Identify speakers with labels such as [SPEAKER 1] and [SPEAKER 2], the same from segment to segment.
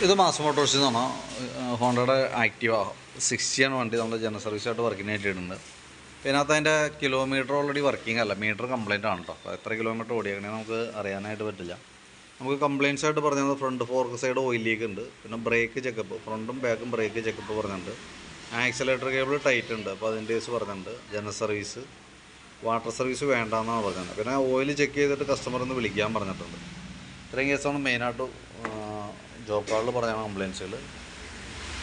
[SPEAKER 1] ഇത് മാസ് മോട്ടോഴ്സിൽ നിന്നാണ് ഹോണ്ടയുടെ ആക്റ്റീവ 60 ആണ് വണ്ടി നമ്മൾ ജനറൽ സർവീസായിട്ട് വർക്കിന് ആയിട്ടുണ്ട്. ഇതിനകത്ത് അതിൻ്റെ കിലോമീറ്റർ ഓൾറെഡി വർക്കിംഗ് അല്ല, മീറ്റർ കംപ്ലയിൻ്റ് ആണ് കേട്ടോ. അപ്പോൾ എത്ര കിലോമീറ്റർ ഓടിയേക്കണേ നമുക്ക് അറിയാനായിട്ട് പറ്റില്ല. നമുക്ക് കംപ്ലയിൻസ് ആയിട്ട് പറഞ്ഞത് front fork side oil leak ഉണ്ട്, പിന്നെ ബ്രേക്ക് ചെക്കപ്പ്, ഫ്രണ്ടും ബാക്കും ബ്രേക്ക് ചെക്കപ്പ് പറഞ്ഞിട്ടുണ്ട്. ആക്സിലേറ്റർ കേബിൾ ടൈറ്റ് ഉണ്ട്, അപ്പോൾ അതിൻ്റെ കേസ് പറഞ്ഞിട്ടുണ്ട്. ജനറൽ സർവീസ്, വാട്ടർ സർവീസ് വേണ്ടാന്നാണ് പറഞ്ഞത്. പിന്നെ ഓയിൽ ചെക്ക് ചെയ്തിട്ട് കസ്റ്റമറിന്ന് വിളിക്കാൻ പറഞ്ഞിട്ടുണ്ട്. ഇത്രയും കേസാണ് മെയിനായിട്ട് ജോബ് കാർഡിൽ പറഞ്ഞാണ് കംപ്ലയിൻസുകൾ.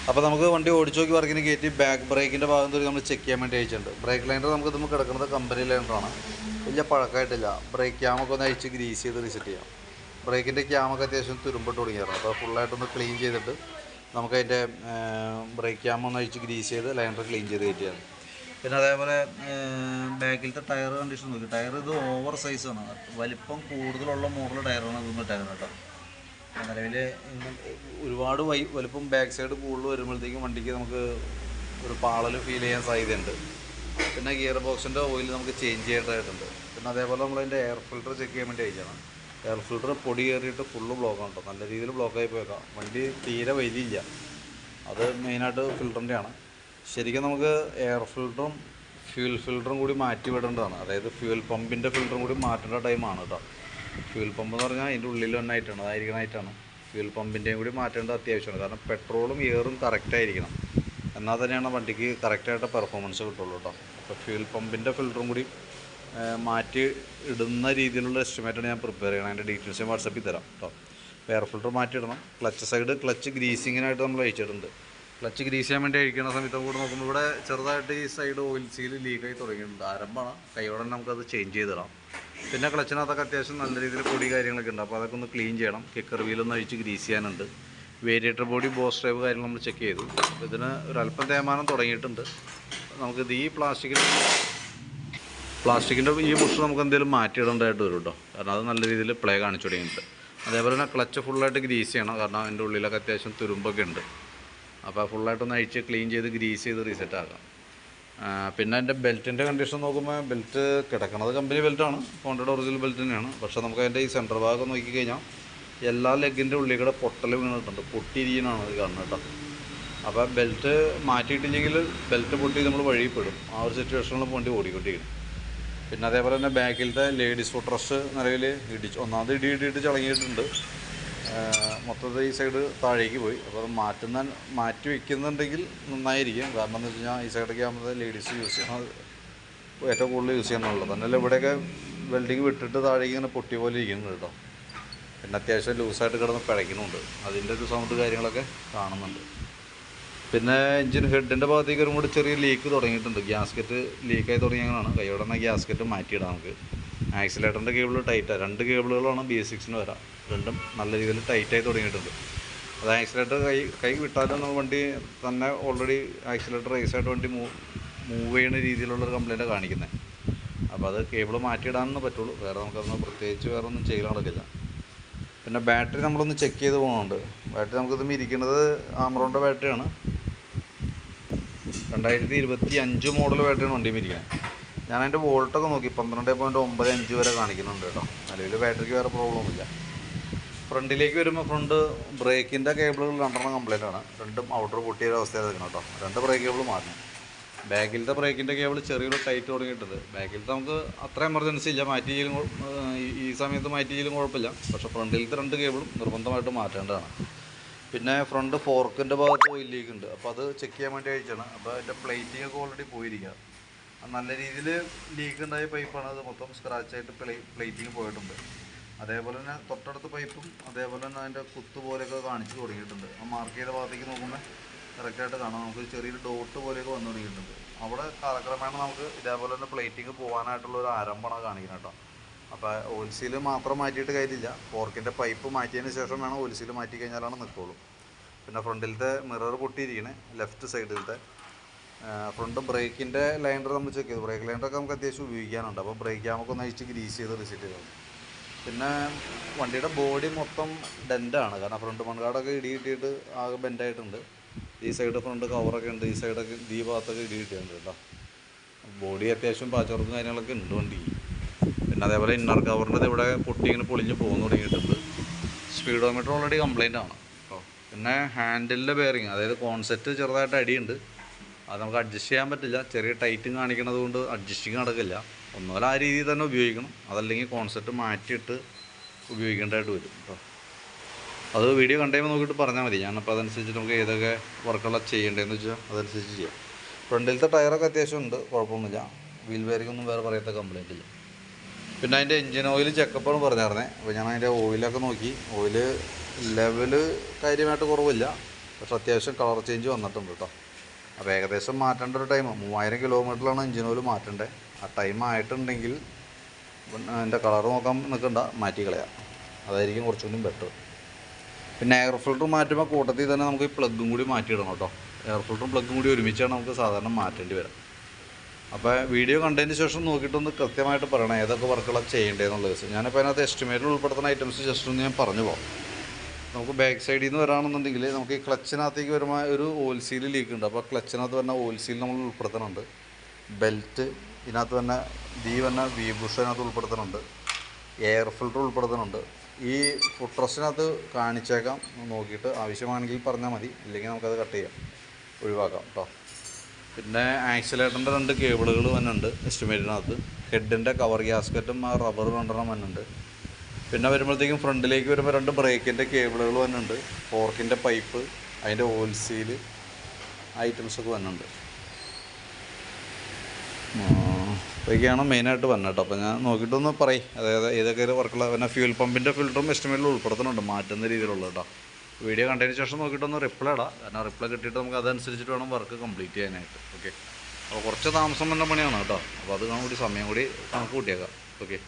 [SPEAKER 1] അപ്പോൾ നമുക്ക് വണ്ടി ഓടിച്ച് നോക്കി വർക്കിന് കയറ്റി ബാക്ക് ബ്രേക്കിൻ്റെ ഭാഗം തൊട്ട് നമ്മൾ ചെക്ക് ചെയ്യാൻ വേണ്ടി അയച്ചിട്ടുണ്ട്. ബ്രേക്ക് ലൈനർ നമുക്ക് ഇതുമ്പോൾ കിടക്കുന്നത് കമ്പനി ലൈനറാണ്, വലിയ പഴക്കമായിട്ടില്ല. ബ്രേക്ക് ക്യാമൊക്കെ ഒന്ന് അഴിച്ച് ഗ്രീസ് ചെയ്ത് റീസെറ്റ് ചെയ്യാം. ബ്രേക്കിൻ്റെ ക്യാമൊക്കെ അത്യാവശ്യം തുരുമ്പിട്ട് തുടങ്ങിയായിരുന്നു. അപ്പോൾ ഫുള്ളായിട്ടൊന്ന് ക്ലീൻ ചെയ്തിട്ട് നമുക്കതിൻ്റെ ബ്രേക്ക് ക്യാമ ഒന്ന് അഴിച്ച് ഗ്രീസ് ചെയ്ത് ലൈനർ ക്ലീൻ ചെയ്ത് കയറ്റിയാണ്. പിന്നെ അതേപോലെ ബാക്കിലത്തെ ടയർ കണ്ടീഷൻ നോക്കി. ടയർ ഇത് ഓവർ സൈസാണ്, വലിപ്പം കൂടുതലുള്ള മോഡൽ ടയറാണ് ഇതൊന്നും ടയർ കേട്ടോ. നിലവിൽ ഒരുപാട് വലുപ്പം ബാക്ക് സൈഡ് കൂടുതൽ വരുമ്പോഴത്തേക്കും വണ്ടിക്ക് നമുക്ക് ഒരു പാളൽ ഫീൽ ചെയ്യാൻ സാധ്യതയുണ്ട്. പിന്നെ ഗിയർ ബോക്സിൻ്റെ ഓയിൽ നമുക്ക് ചേഞ്ച് ചെയ്യേണ്ടതായിട്ടുണ്ട്. പിന്നെ അതേപോലെ നമ്മളതിൻ്റെ എയർ ഫിൽറ്റർ ചെക്ക് ചെയ്യാൻ വേണ്ടി അയച്ചാണ്. എയർ ഫിൽറ്റർ പൊടി കയറിയിട്ട് ഫുള്ള് ബ്ലോക്കാണ് കേട്ടോ. നല്ല രീതിയിൽ ബ്ലോക്കായി പോയേക്കാം. വണ്ടി തീരെ വലിയില്ല, അത് മെയിനായിട്ട് ഫിൽറ്ററിൻ്റെ ആണ്. ശരിക്കും നമുക്ക് എയർ ഫിൽറ്ററും ഫ്യൂൽ ഫിൽറ്ററും കൂടി മാറ്റി വിടേണ്ടതാണ്. അതായത് ഫ്യൂൽ പമ്പിൻ്റെ ഫിൽറ്ററും കൂടി മാറ്റേണ്ട ടൈമാണ് കേട്ടോ. ഫ്യൂൽ പമ്പ് എന്ന് പറഞ്ഞാൽ അതിൻ്റെ ഉള്ളിൽ ഒന്നായിട്ടാണ്, അതായിരിക്കണമായിട്ടാണ്. ഫ്യൂൽ പമ്പിൻ്റെയും കൂടി മാറ്റേണ്ടത് അത്യാവശ്യമാണ്. കാരണം പെട്രോളും എയറും കറക്റ്റായിരിക്കണം, എന്നാൽ തന്നെയാണ് വണ്ടിക്ക് കറക്റ്റായിട്ട് പെർഫോമൻസ് കിട്ടുള്ളൂ കേട്ടോ. അപ്പോൾ ഫ്യൂൽ പമ്പിൻ്റെ ഫിൽറ്ററും കൂടി മാറ്റി ഇടുന്ന രീതിയിലുള്ള എസ്റ്റിമേറ്റാണ് ഞാൻ പ്രിപ്പയർ ചെയ്യണം. അതിൻ്റെ ഡീറ്റെയിൽസ് ഞാൻ വാട്സപ്പിൽ തരാം കേട്ടോ. എയർ ഫിൽറ്റർ മാറ്റിയിടണം. ക്ലച്ച് സൈഡ് ക്ലച്ച് ഗ്രീസിങ്ങിനായിട്ട് നമ്മൾ അയച്ചിട്ടുണ്ട്. ക്ലച്ച് ഗ്രീസ് ചെയ്യാൻ വേണ്ടി അഴിക്കുന്ന സമയത്ത് കൂടെ നോക്കുമ്പോൾ ഇവിടെ ചെറുതായിട്ട് ഈ സൈഡ് ഓയിൽ സീൽ ലീക്കായി തുടങ്ങിയിട്ടുണ്ട്. ആരംഭമാണ്, കൈയോടെ നമുക്കത് ചേഞ്ച് ചെയ്തിടാം. പിന്നെ ക്ലച്ചിനകത്തൊക്കെ അത്യാവശ്യം നല്ല രീതിയിൽ പൊടി കാര്യങ്ങളൊക്കെ ഉണ്ട്, അപ്പോൾ അതൊക്കെ ഒന്ന് ക്ലീൻ ചെയ്യണം. കിക്കർ വീലൊന്ന് അഴിച്ച് ഗ്രീസ് ചെയ്യാനുണ്ട്. വേരിയേറ്റർ ബോഡി, ബോസ് ഡ്രൈവ് കാര്യങ്ങൾ നമ്മൾ ചെക്ക് ചെയ്തു. അപ്പോൾ ഇതിന് ഒരല്പം തേയ്മാനം തുടങ്ങിയിട്ടുണ്ട്. നമുക്കിത് ഈ പ്ലാസ്റ്റിക്കിൻ്റെ ഈ ബുഷ് നമുക്ക് എന്തെങ്കിലും മാറ്റിയിടേണ്ടതായിട്ട് വരും കേട്ടോ. കാരണം അത് നല്ല രീതിയിൽ പ്ലേ കാണിച്ചു തുടങ്ങിയിട്ടുണ്ട്. അതേപോലെ തന്നെ ക്ലച്ച് ഫുള്ളായിട്ട് ഗ്രീസ് ചെയ്യണം, കാരണം അതിൻ്റെ ഉള്ളിലൊക്കെ അത്യാവശ്യം തുരുമ്പൊക്കെ ഉണ്ട്. അപ്പോൾ ഫുള്ളായിട്ടൊന്ന് അഴിച്ച് ക്ലീൻ ചെയ്ത് ഗ്രീസ് ചെയ്ത് റീസെറ്റ് ആക്കാം. പിന്നെ അതിൻ്റെ ബെൽറ്റിൻ്റെ കണ്ടീഷൻ നോക്കുമ്പോൾ ബെൽറ്റ് കിടക്കുന്നത് കമ്പനി ബെൽറ്റാണ്, ഹോണ്ടയുടെ ഒറിജിനൽ ബെൽറ്റ് തന്നെയാണ്. പക്ഷേ നമുക്ക് അതിൻ്റെ ഈ സെൻറ്റർ ഭാഗം നോക്കിക്കഴിഞ്ഞാൽ എല്ലാ ലെഗിൻ്റെ ഉള്ളിൽ കൂടെ പൊട്ടൽ വീണിട്ടുണ്ട്, പൊട്ടിയിരിക്കുന്നതാണ് ഇത് കാണുന്നത് കേട്ടോ. അപ്പോൾ ബെൽറ്റ് മാറ്റിയിട്ടില്ലെങ്കിൽ ബെൽറ്റ് പൊട്ടി നമ്മൾ വഴിയിൽപ്പെടും. ആ ഒരു സിറ്റുവേഷനിൽ വണ്ടി ഓടിക്കൊണ്ടിരിക്കണം. പിന്നെ അതേപോലെ തന്നെ ബാക്കിലത്തെ ലേഡീസ് ഫുഡ് റെസ്റ്റ് നിലവിൽ ഒന്നാമത് ഇടിയിട്ട് ചളങ്ങിയിട്ടുണ്ട്. മൊത്തത്തിൽ ഈ സൈഡ് താഴേക്ക് പോയി. അപ്പോൾ അത് മാറ്റി വയ്ക്കുന്നുണ്ടെങ്കിൽ നന്നായിരിക്കും. കാരണം എന്ന് വെച്ച് കഴിഞ്ഞാൽ ഈ സൈഡൊക്കെ ആകുമ്പോൾ ലേഡീസ് യൂസ് ചെയ്യണത് ഏറ്റവും കൂടുതൽ യൂസ് ചെയ്യാനുള്ളത്. എന്നാലും ഇവിടെയൊക്കെ വെൽഡിങ് വിട്ടിട്ട് താഴേക്ക് ഇങ്ങനെ പൊട്ടി പോലെ ഇരിക്കുന്നുണ്ട് കേട്ടോ. പിന്നെ അത്യാവശ്യം ലൂസായിട്ട് കിടന്ന് പിഴയ്ക്കുന്നുണ്ട്, അതിൻ്റെ ഒരു സൗണ്ട് കാര്യങ്ങളൊക്കെ കാണുന്നുണ്ട്. പിന്നെ എഞ്ചിൻ ഹെഡിൻ്റെ ഭാഗത്തേക്ക് ഒരു കൂടി ചെറിയ ലീക്ക് തുടങ്ങിയിട്ടുണ്ട്. ഗ്യാസ്കറ്റ് ലീക്കായി തുടങ്ങിയതാണ്. കൈയോടെ തന്നെ ഗ്യാസ്കറ്റ് മാറ്റിയിടാം നമുക്ക്. ആക്സിലേറ്ററിൻ്റെ കേബിൾ ടൈറ്റാണ്. 2 കേബിളുകളാണ് BS6 വരാം. രണ്ടും നല്ല രീതിയിൽ ടൈറ്റായി തുടങ്ങിയിട്ടുണ്ട്. അത് ആക്സിലേറ്റർ കൈ വിട്ടാലും നമ്മൾ വണ്ടി തന്നെ ഓൾറെഡി ആക്സിലേറ്റർ റേസായിട്ട് വണ്ടി മൂവ് ചെയ്യുന്ന രീതിയിലുള്ളൊരു കംപ്ലയിൻ്റ് കാണിക്കുന്നത്. അപ്പോൾ അത് കേബിൾ മാറ്റിയിടാനൊന്നും പറ്റുള്ളൂ, വേറെ നമുക്കതൊന്ന് പ്രത്യേകിച്ച് വേറെ ഒന്നും ചെയ്യാൻ നടക്കില്ല. പിന്നെ ബാറ്ററി നമ്മളൊന്ന് ചെക്ക് ചെയ്ത് പോകുന്നുണ്ട്. ബാറ്ററി നമുക്കിതും ഇരിക്കുന്നത് ആമറോണിൻ്റെ ബാറ്ററിയാണ്. 2025 മോഡൽ ബാറ്ററിയാണ് വണ്ടിയും ഇരിക്കുന്നത്. ഞാൻ അതിൻ്റെ വോൾട്ടൊക്കെ നോക്കി 12.95 വരെ കാണിക്കുന്നുണ്ട് കേട്ടോ. നിലവിൽ ബാറ്ററിക്ക് വേറെ പ്രോബ്ലമൊന്നുമില്ല. ഫ്രണ്ടിലേക്ക് വരുമ്പോൾ ഫ്രണ്ട് ബ്രേക്കിൻ്റെ കേബിളുകൾ 2 കംപ്ലയിൻ്റ് ആണ്. രണ്ടും ഔട്ടർ പൊട്ടിയൊരു അവസ്ഥയാണ് നിൽക്കണം കേട്ടോ. 2 ബ്രേക്ക് കേബിൾ മാറ്റണം. ബാക്കിലത്തെ ബ്രേക്കിൻ്റെ കേബിൾ ചെറിയൊരു ടൈറ്റ് തുടങ്ങിയിട്ടുണ്ട്. ബാക്കിലത്തെ നമുക്ക് അത്ര എമർജൻസി ഇല്ല, മാറ്റിയാലും ഈ സമയത്ത് മാറ്റിയാലും കുഴപ്പമില്ല. പക്ഷേ ഫ്രണ്ടിലത്തെ 2 കേബിളും നിർബന്ധമായിട്ട് മാറ്റേണ്ടതാണ്. പിന്നെ ഫ്രണ്ട് ഫോർക്കിൻ്റെ ഭാഗത്ത് ഓയിൽ ലീക്ക് ഉണ്ട്, അപ്പോൾ അത് ചെക്ക് ചെയ്യാൻ വേണ്ടി അയച്ചാണ്. അപ്പോൾ അതിൻ്റെ പ്ലേറ്റിംഗ് ഒക്കെ ഓൾറെഡി പോയിരിക്കുക. നല്ല രീതിയിൽ ലീക്ക് ഉണ്ടായ പൈപ്പാണ്, അത് മൊത്തം സ്ക്രാച്ചായിട്ട് പ്ലേറ്റിങ് പോയിട്ടുണ്ട്. അതേപോലെ തന്നെ തൊട്ടടുത്ത പൈപ്പും അതേപോലെ തന്നെ അതിൻ്റെ കുത്ത് പോലെയൊക്കെ കാണിച്ച് തുടങ്ങിയിട്ടുണ്ട്. ആ മാർക്ക് ചെയ്ത ഭാഗത്തേക്ക് നോക്കുമ്പോൾ കറക്റ്റായിട്ട് കാണാം. നമുക്ക് ചെറിയൊരു ഡോട്ട് പോലെയൊക്കെ വന്നു തുടങ്ങിയിട്ടുണ്ട്. അവിടെ കാലക്രമേണ നമുക്ക് ഇതേപോലെ തന്നെ പ്ലേറ്റിങ് പോകാനായിട്ടുള്ള ഒരു ആരംഭമാണ് കാണിക്കുന്നത് കേട്ടോ. അപ്പോൾ ഓയിൽ സീൽ മാത്രം മാറ്റിയിട്ട് കാര്യമില്ല, ഫോർക്കിൻ്റെ പൈപ്പ് മാറ്റിയതിന് ശേഷം വേണം ഓയിൽ സീൽ മാറ്റി കഴിഞ്ഞാലാണ് നിൽക്കുള്ളൂ. പിന്നെ ഫ്രണ്ടിലത്തെ മിറർ പൊട്ടിയിരിക്കണേ, ലെഫ്റ്റ് സൈഡിലത്തെ ഫ്രണ്ട് ബ്രേക്കിൻ്റെ ലൈനർ നമ്മൾ ചെക്ക് ചെയ്തു. ബ്രേക്ക് ലൈനറൊക്കെ നമുക്ക് അത്യാവശ്യം ഉപയോഗിക്കാനുണ്ട്. അപ്പോൾ ബ്രേക്ക് ക്യാമൊക്കെ ഒന്ന് അഴിച്ച് ഗ്രീസ് ചെയ്ത് റിസെറ്റ് ചെയ്തു. പിന്നെ വണ്ടിയുടെ ബോഡി മൊത്തം ഡെൻറ്റാണ്, കാരണം ഫ്രണ്ട് മൺകാടൊക്കെ ഇടി കിട്ടിയിട്ട് ആകെ ബെൻഡായിട്ടുണ്ട്. ഈ സൈഡ് ഫ്രണ്ട് കവറൊക്കെ ഉണ്ട്, ഈ സൈഡൊക്കെ ഈ ഭാഗത്തൊക്കെ ഇടി കിട്ടിയിട്ടുണ്ട് കേട്ടോ. ബോഡി അത്യാവശ്യം പാച്ചവർക്കും കാര്യങ്ങളൊക്കെ ഉണ്ട് വണ്ടി. പിന്നെ അതേപോലെ ഇന്നർ കവറിൻ്റെ ഇവിടെ പൊട്ടി ഇങ്ങനെ പൊളിഞ്ഞ് പോകുന്നു തുടങ്ങിയിട്ടുണ്ട്. സ്പീഡോമീറ്റർ ഓൾറെഡി കംപ്ലൈൻ്റ് ആണ് കേട്ടോ. പിന്നെ ഹാൻഡിലിൻ്റെ ബെയറിങ്, അതായത് കോൺസെപ്റ്റ് ചെറുതായിട്ട് അടിയുണ്ട്. അത് നമുക്ക് അഡ്ജസ്റ്റ് ചെയ്യാൻ പറ്റില്ല, ചെറിയ ടൈറ്റും കാണിക്കണത് കൊണ്ട് അഡ്ജസ്റ്റിങ് നടക്കില്ല. ഒന്നുപോലെ ആ രീതിയിൽ തന്നെ ഉപയോഗിക്കണം, അതല്ലെങ്കിൽ കോൺസെപ്റ്റ് മാറ്റിയിട്ട് ഉപയോഗിക്കേണ്ടതായിട്ട് വരും കേട്ടോ. അത് വീഡിയോ കണ്ടുകഴിയുമ്പോൾ നോക്കിയിട്ട് പറഞ്ഞാൽ മതി. ഞാനപ്പോൾ അതനുസരിച്ച് നമുക്ക് ഏതൊക്കെ വർക്കുകളാണ് ചെയ്യേണ്ടതെന്ന് വെച്ചാൽ അതനുസരിച്ച് ചെയ്യാം. ഫ്രണ്ടിലത്തെ ടയറൊക്കെ അത്യാവശ്യം ഉണ്ട്, കുഴപ്പമൊന്നുമില്ല. വീൽ ബെയറിങ്ങൊന്നും വേറെ പറയാത്ത കംപ്ലൈൻറ്റ് ഇല്ല. പിന്നെ അതിൻ്റെ എൻജിൻ ഓയിൽ ചെക്കപ്പാണ് പറഞ്ഞിരുന്നത്. അപ്പോൾ ഞാൻ അതിൻ്റെ ഓയിലൊക്കെ നോക്കി. ഓയിൽ ലെവല് കാര്യമായിട്ട് കുറവില്ല, പക്ഷെ അത്യാവശ്യം കളർ ചേഞ്ച് വന്നിട്ടുണ്ട് കേട്ടോ. അപ്പോൾ ഏകദേശം മാറ്റേണ്ട ഒരു ടൈം 3000 കിലോമീറ്ററിലാണ് എൻജിൻ ഓയിൽ മാറ്റേണ്ടത്. ആ ടൈം ആയിട്ടുണ്ടെങ്കിൽ അതിൻ്റെ കളർ നോക്കാൻ നിൽക്കണ്ട, മാറ്റി കളയാം. അതായിരിക്കും കുറച്ചുകൂടി ബെറ്റർ. പിന്നെ എയർ ഫിൽറ്റർ മാറ്റുമ്പോൾ കൂട്ടത്തിൽ തന്നെ നമുക്ക് ഈ പ്ലഗും കൂടി മാറ്റിയിടണം കേട്ടോ. എയർ ഫിൽറ്ററും പ്ലഗും കൂടി ഒരുമിച്ചാണ് നമുക്ക് സാധാരണ മാറ്റേണ്ടി വരാം. അപ്പോൾ വീഡിയോ കണ്ടതിന് ശേഷം നോക്കിയിട്ടൊന്ന് കൃത്യമായിട്ട് പറയണം ഏതൊക്കെ വർക്കുകളാണ് ചെയ്യേണ്ടതെന്നുള്ള ദിവസം. ഞാനിപ്പോൾ അതിനകത്ത് എസ്റ്റിമേറ്റിൽ ഉൾപ്പെടുത്തുന്ന ഐറ്റംസ് ജസ്റ്റ് ഒന്ന് ഞാൻ പറഞ്ഞു പോകാം. നമുക്ക് ബാക്ക് സൈഡിൽ നിന്ന് വരാണെന്നുണ്ടെങ്കിൽ നമുക്ക് ഈ ക്ലച്ചിനകത്തേക്ക് വരുമ്പോൾ ഒരു ഓയിൽ സീൽ ലീക്ക് ഉണ്ട്. അപ്പോൾ ക്ലച്ചിനകത്ത് തന്നെ ഓയിൽ സീൽ നമ്മൾ ഉൾപ്പെടുത്തുന്നുണ്ട്. ബെൽറ്റ് ഇതിനകത്ത് തന്നെ വി ബുഷനകത്ത് ഉൾപ്പെടുത്തുന്നുണ്ട്. എയർ ഫിൽറ്റർ ഉൾപ്പെടുത്തുന്നുണ്ട്. ഈ ഫുഡ് റെസ്റ്റിനകത്ത് കാണിച്ചേക്കാം, നോക്കിയിട്ട് ആവശ്യമാണെങ്കിൽ പറഞ്ഞാൽ മതി, ഇല്ലെങ്കിൽ നമുക്കത് കട്ട് ചെയ്യാം, ഒഴിവാക്കാം കേട്ടോ. പിന്നെ ആക്സിലേറ്ററിൻ്റെ 2 കേബിളുകൾ വന്നുണ്ട് എസ്റ്റിമേറ്റിനകത്ത്. ഹെഡിൻ്റെ കവർ ഗ്യാസ്കറ്റും ആ റബ്ബർ 2 വന്നുണ്ട്. പിന്നെ വരുമ്പോഴത്തേക്കും ഫ്രണ്ടിലേക്ക് വരുമ്പോൾ 2 ബ്രേക്കിൻ്റെ കേബിളുകൾ വന്നുണ്ട്. ഫോർക്കിൻ്റെ പൈപ്പ്, അതിൻ്റെ ഓയിൽ സീല് ഐറ്റംസൊക്കെ വന്നുണ്ട്. ഇതൊക്കെയാണ് മെയിനായിട്ട് വന്നത് കേട്ടോ. അപ്പോൾ ഞാൻ നോക്കിയിട്ടൊന്ന് പറയും അതായത് ഏതൊക്കെ വർക്കുള്ള. പിന്നെ ഫ്യൂൽ പമ്പിൻ്റെ ഫിൽറ്ററും എസ്റ്റിമേറ്റിൽ ഉൾപ്പെടുത്തുന്നുണ്ട്, മാറ്റുന്ന രീതിയിലുള്ള കേട്ടോ. വീഡിയോ കണ്ടതിന് ശേഷം നോക്കിയിട്ടൊന്ന് റിപ്ലൈ ഇടാം, കാരണം റിപ്ലൈ കിട്ടിയിട്ട് നമുക്ക് അതനുസരിച്ചിട്ട് വേണം വർക്ക് കംപ്ലീറ്റ് ചെയ്യാനായിട്ട്. ഓക്കെ, അപ്പോൾ കുറച്ച് താമസം വന്ന പണിയാണ് കേട്ടോ. അപ്പോൾ അത് കൂടി സമയം കൂടി നമുക്ക് കൂട്ടിയേക്കാം. ഓക്കെ.